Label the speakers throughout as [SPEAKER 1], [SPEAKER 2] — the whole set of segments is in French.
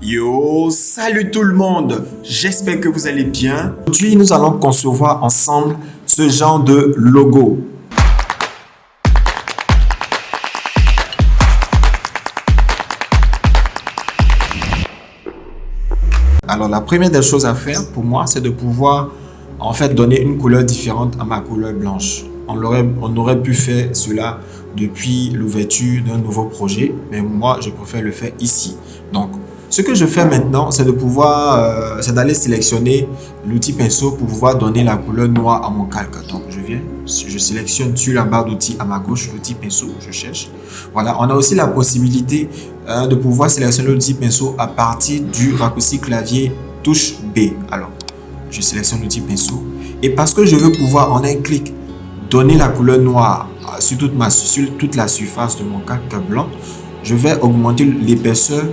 [SPEAKER 1] Yo, salut tout le monde, j'espère que vous allez bien. Aujourd'hui, nous allons concevoir ensemble ce genre de logo. Alors, la première des choses à faire pour moi, c'est de pouvoir donner une couleur différente à ma couleur blanche. On aurait pu faire cela depuis l'ouverture d'un nouveau projet, mais moi, je préfère le faire ici. Donc, ce que je fais maintenant, c'est d'aller sélectionner l'outil pinceau pour pouvoir donner la couleur noire à mon calque. Donc, je sélectionne sur la barre d'outils à ma gauche l'outil pinceau, je cherche. Voilà, on a aussi la possibilité de pouvoir sélectionner l'outil pinceau à partir du raccourci clavier touche B. Alors, je sélectionne l'outil pinceau et parce que je veux pouvoir en un clic donner la couleur noire sur toute la surface de mon calque blanc, je vais augmenter l'épaisseur.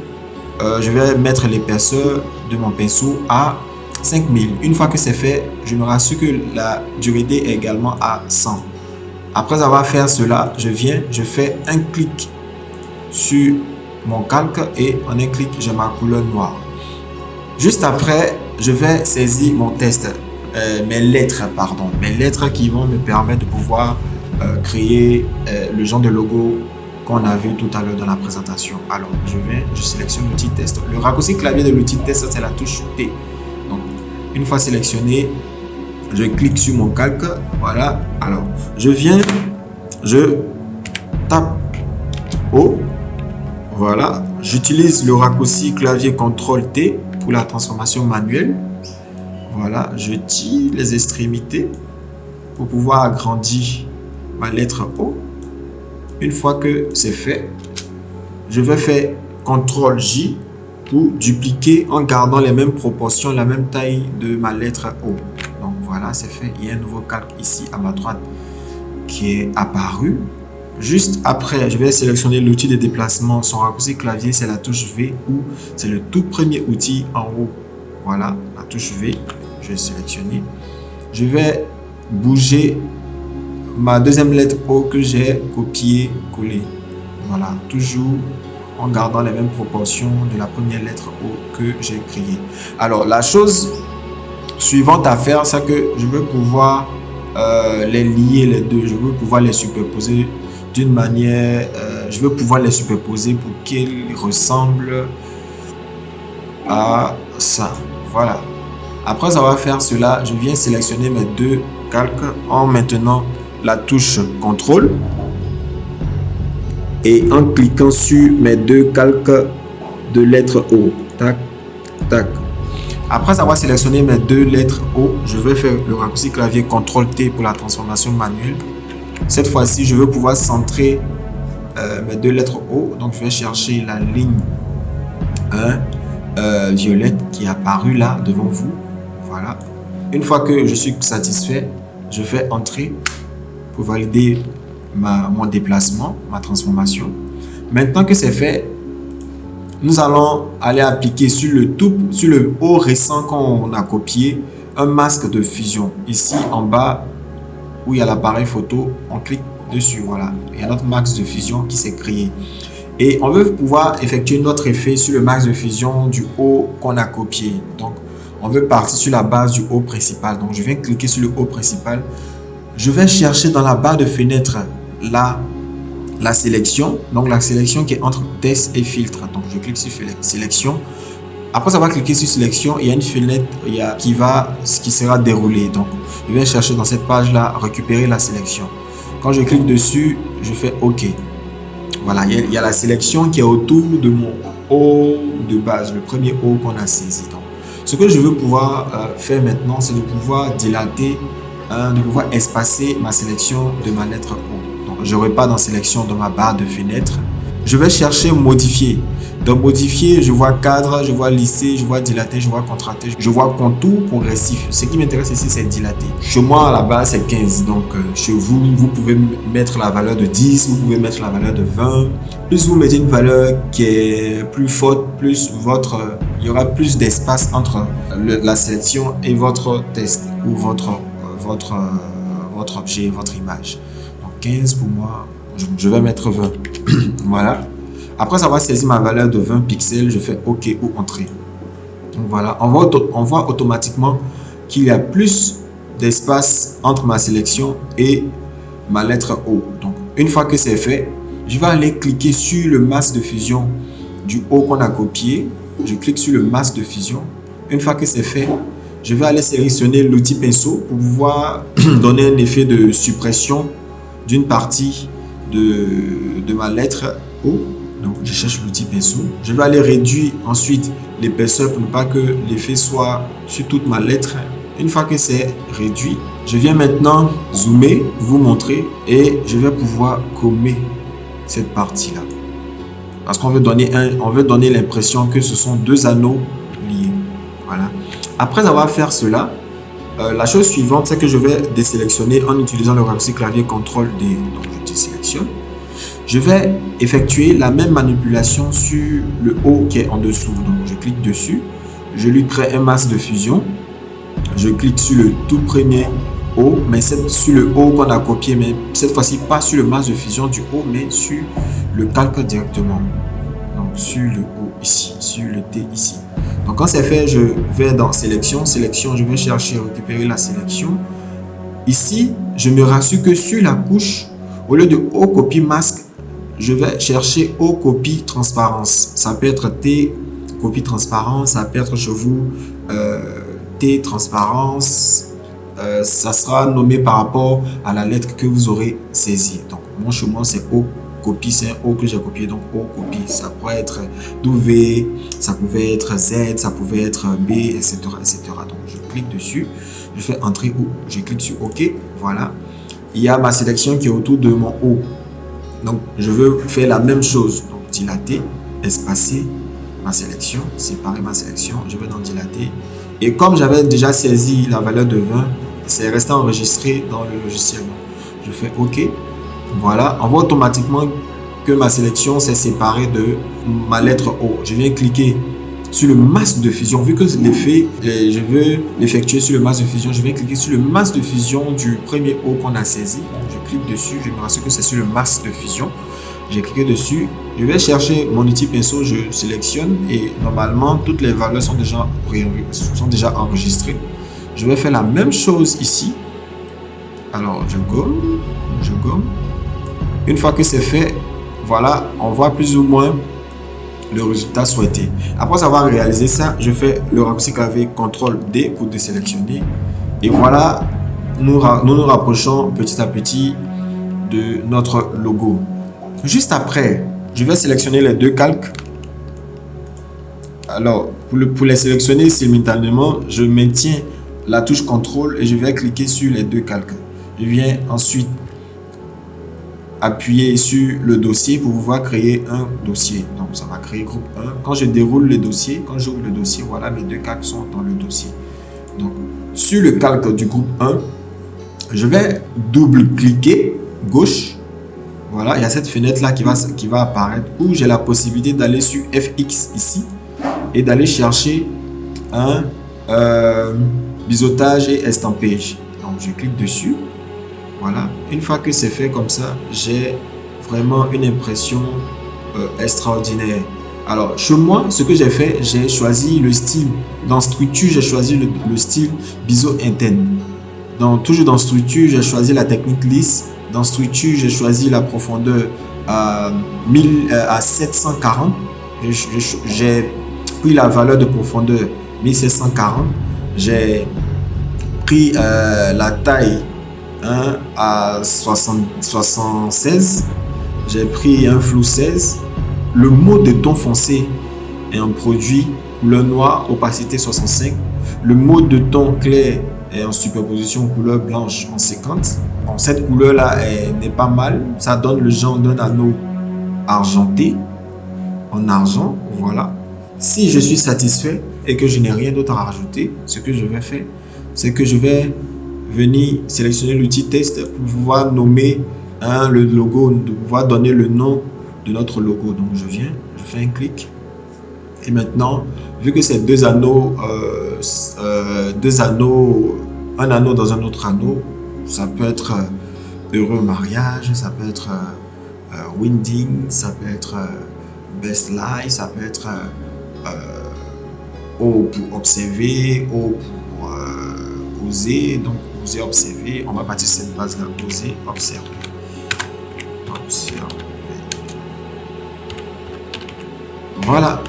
[SPEAKER 1] Je vais mettre l'épaisseur de mon pinceau à 5000. Une fois que c'est fait, je me rassure que la dureté est également à 100. Après avoir fait cela, je fais un clic sur mon calque et en un clic, j'ai ma couleur noire. Juste après, je vais saisir mon test, mes lettres qui vont me permettre de pouvoir créer le genre de logo qu'on a vu tout à l'heure dans la présentation. Alors, je sélectionne l'outil test. Le raccourci clavier de l'outil test, c'est la touche T. Donc, une fois sélectionné, je clique sur mon calque. Voilà. Alors, je tape O. Voilà. J'utilise le raccourci clavier CTRL T pour la transformation manuelle. Voilà. Je tire les extrémités pour pouvoir agrandir ma lettre O. Une fois que c'est fait, je vais faire CTRL-J pour dupliquer en gardant les mêmes proportions, la même taille de ma lettre O. Donc voilà, c'est fait. Il y a un nouveau calque ici à ma droite qui est apparu. Juste après, je vais sélectionner l'outil de déplacement. Son raccourci clavier, c'est la touche V ou c'est le tout premier outil en haut. Voilà, la touche V. Je vais sélectionner. Je vais bouger ma deuxième lettre O que j'ai copié-collé. Voilà, toujours en gardant les mêmes proportions de la première lettre O que j'ai créée. Alors, la chose suivante à faire, c'est que je veux pouvoir les lier les deux. Je veux pouvoir les superposer d'une manière... je veux pouvoir les superposer pour qu'ils ressemblent à ça. Voilà. Après avoir fait cela, je viens sélectionner mes deux calques en maintenant la touche CTRL et en cliquant sur mes deux calques de lettres O. Tac, tac. Après avoir sélectionné mes deux lettres O, je vais faire le raccourci clavier CTRL-T pour la transformation manuelle. Cette fois-ci, je veux pouvoir centrer mes deux lettres O. Donc, je vais chercher la ligne 1 violette qui est apparue là devant vous. Voilà. Une fois que je suis satisfait, je fais entrer pour valider mon déplacement, ma transformation. Maintenant que c'est fait, nous allons aller appliquer sur le haut récent qu'on a copié un masque de fusion. Ici en bas où il y a l'appareil photo, on clique dessus. Voilà, il y a notre max de fusion qui s'est créé. Et on veut pouvoir effectuer notre effet sur le max de fusion du haut qu'on a copié. Donc, on veut partir sur la base du haut principal. Donc, je viens cliquer sur le haut principal. Je vais chercher dans la barre de fenêtre la sélection. Donc, la sélection qui est entre test et filtre. Donc, je clique sur sélection. Après avoir cliqué sur sélection, il y a une fenêtre qui sera déroulée. Donc, je vais chercher dans cette page-là, récupérer la sélection. Quand je clique dessus, je fais OK. Voilà, il y a la sélection qui est autour de mon haut de base, le premier haut qu'on a saisi. Donc, ce que je veux pouvoir faire maintenant, c'est de pouvoir dilater, de pouvoir espacer ma sélection de ma lettre O. Donc, je repars dans sélection dans ma barre de fenêtre. Je vais chercher modifier. Dans modifier, je vois cadre, je vois lisser, je vois dilater, je vois contracter, je vois contour progressif. Ce qui m'intéresse ici, c'est dilater. Chez moi, à la base, c'est 15. Donc, chez vous, vous pouvez mettre la valeur de 10, vous pouvez mettre la valeur de 20. Plus vous mettez une valeur qui est plus forte, plus il y aura plus d'espace entre la sélection et votre test ou votre objet, votre image. Donc, 15 pour moi, je vais mettre 20. Voilà. Après avoir saisi ma valeur de 20 pixels, je fais OK ou Entrée. Donc voilà, on voit automatiquement qu'il y a plus d'espace entre ma sélection et ma lettre O. Donc une fois que c'est fait, je vais aller cliquer sur le masque de fusion du O qu'on a copié. Je clique sur le masque de fusion. Une fois que c'est fait, je vais aller sélectionner l'outil pinceau pour pouvoir donner un effet de suppression d'une partie de ma lettre O. Donc je cherche l'outil pinceau. Je vais aller réduire ensuite l'épaisseur pour ne pas que l'effet soit sur toute ma lettre. Une fois que c'est réduit, je viens maintenant zoomer, vous montrer, et je vais pouvoir gommer cette partie-là. Parce qu'on veut donner l'impression que ce sont deux anneaux liés. Voilà. Après avoir fait cela, la chose suivante, c'est que je vais désélectionner en utilisant le raccourci clavier CTRL-D. Donc je désélectionne. Je vais effectuer la même manipulation sur le O qui est en dessous. Donc je clique dessus, je lui crée un masque de fusion. Je clique sur le tout premier O, mais sur le O qu'on a copié, mais cette fois-ci pas sur le masque de fusion du O, mais sur le calque directement. Donc sur le O ici, sur le T ici. Donc quand c'est fait, je vais dans sélection, je vais chercher récupérer la sélection. Ici, je me rassure que sur la couche, au lieu de O copie masque, je vais chercher O copie transparence. Ça peut être T copie transparence, ça peut être chez vous T transparence. Ça sera nommé par rapport à la lettre que vous aurez saisie. Donc moi chez moi c'est O copie, c'est un O que j'ai copié, donc O copie. Ça pourrait être W, ça pouvait être Z, ça pouvait être B, etc., etc. Donc je clique dessus, je fais entrer ou je clique sur OK. Voilà, il y a ma sélection qui est autour de mon O. Donc je veux faire la même chose, donc dilater, espacer ma sélection, séparer ma sélection, je vais dans dilater. Et comme j'avais déjà saisi la valeur de 20, c'est resté enregistré dans le logiciel. Donc, je fais OK. Voilà, on voit automatiquement que ma sélection s'est séparée de ma lettre O. Je viens cliquer sur le masque de fusion. Vu que l'effet, je veux l'effectuer sur le masque de fusion, je viens cliquer sur le masque de fusion du premier O qu'on a saisi. Donc, je clique dessus, je me rassure que c'est sur le masque de fusion. J'ai cliqué dessus, je vais chercher mon outil pinceau, je sélectionne et normalement toutes les valeurs sont déjà enregistrées. Je vais faire la même chose ici. Alors je gomme. Une fois que c'est fait, voilà, on voit plus ou moins le résultat souhaité. Après avoir réalisé ça, je fais le raccourci clavier CTRL-D pour désélectionner. Et voilà, nous nous rapprochons petit à petit de notre logo. Juste après, je vais sélectionner les deux calques. Alors, pour les sélectionner simultanément, je maintiens la touche CTRL et je vais cliquer sur les deux calques. Je viens ensuite appuyer sur le dossier pour pouvoir créer un dossier. Donc, ça va créer groupe 1. Quand je déroule le dossier, quand j'ouvre le dossier, voilà, mes deux calques sont dans le dossier. Donc, sur le calque du groupe 1, je vais double-cliquer gauche. Voilà, il y a cette fenêtre-là qui va apparaître où j'ai la possibilité d'aller sur FX ici et d'aller chercher un biseautage et estampage. Donc, je clique dessus. Voilà, une fois que c'est fait comme ça, j'ai vraiment une impression extraordinaire. Alors, chez moi, ce que j'ai fait, j'ai choisi le style. Dans structure, j'ai choisi le style biseau interne. Toujours dans structure, j'ai choisi la technique lisse. Dans structure, j'ai choisi la profondeur à 740. J'ai pris la valeur de profondeur 1740. J'ai pris la taille à 76. J'ai pris un flou 16. Le mode de ton foncé est un produit couleur noire, opacité 65. Le mode de ton clair est en superposition couleur blanche en 50. Bon, cette couleur là n'est pas mal, ça donne le genre d'un anneau argenté en argent. Voilà, si je suis satisfait et que je n'ai rien d'autre à rajouter, ce que je vais faire, c'est que je vais venir sélectionner l'outil test pour pouvoir nommer le logo, pour pouvoir donner le nom de notre logo. Donc je fais un clic et maintenant, vu que c'est deux anneaux, un anneau dans un autre anneau, ça peut être heureux mariage, ça peut être winding, ça peut être best lie, ça peut être O pour observer, O pour oser. Donc, oser observer. On va partir de cette base-là. Oser observer. Observer. Voilà.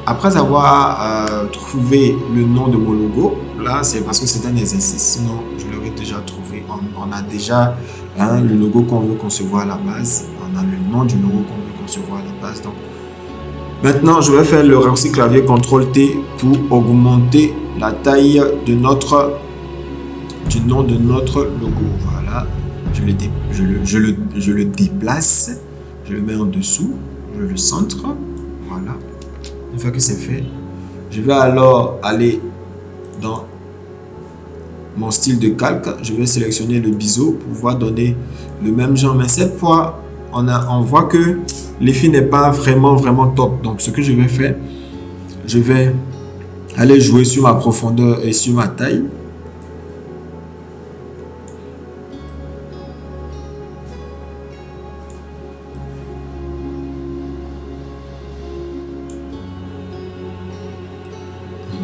[SPEAKER 1] Après avoir trouvé le nom de mon logo, là, c'est parce que c'est un exercice. Sinon, je l'aurais déjà trouvé. On a déjà le logo qu'on veut concevoir à la base. On a le nom du logo qu'on veut concevoir à la base. Donc, maintenant, je vais faire le raccourci clavier CTRL-T pour augmenter la taille de du nom de notre logo. Voilà. Je le déplace. Je le mets en dessous. Je le centre. Voilà. Une fois que c'est fait, je vais alors aller dans mon style de calque. Je vais sélectionner le biseau pour pouvoir donner le même genre. Mais cette fois, on voit que l'effet n'est pas vraiment top. Donc, ce que je vais faire, je vais aller jouer sur ma profondeur et sur ma taille.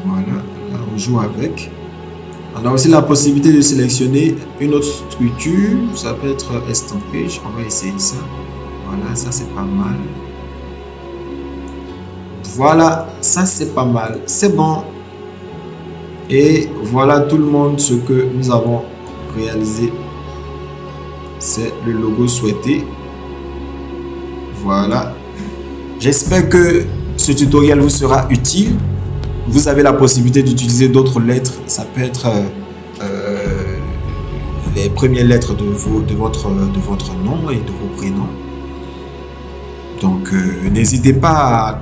[SPEAKER 1] Voilà, là on joue avec. On a aussi la possibilité de sélectionner une autre structure. Ça peut être estampage. On va essayer ça. Voilà, ça c'est pas mal. Voilà, ça c'est pas mal. C'est bon. Et voilà tout le monde ce que nous avons réalisé. C'est le logo souhaité. Voilà. J'espère que ce tutoriel vous sera utile. Vous avez la possibilité d'utiliser d'autres lettres. Ça peut être les premières lettres de votre nom et de vos prénoms. Donc, n'hésitez pas à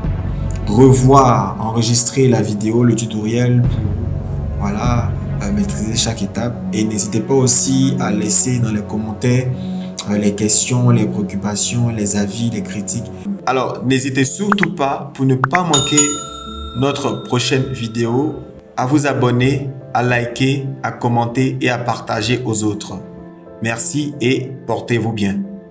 [SPEAKER 1] revoir, enregistrer la vidéo, le tutoriel pour maîtriser chaque étape. Et n'hésitez pas aussi à laisser dans les commentaires les questions, les préoccupations, les avis, les critiques. Alors, n'hésitez surtout pas, pour ne pas manquer notre prochaine vidéo, à vous abonner, à liker, à commenter et à partager aux autres. Merci et portez-vous bien.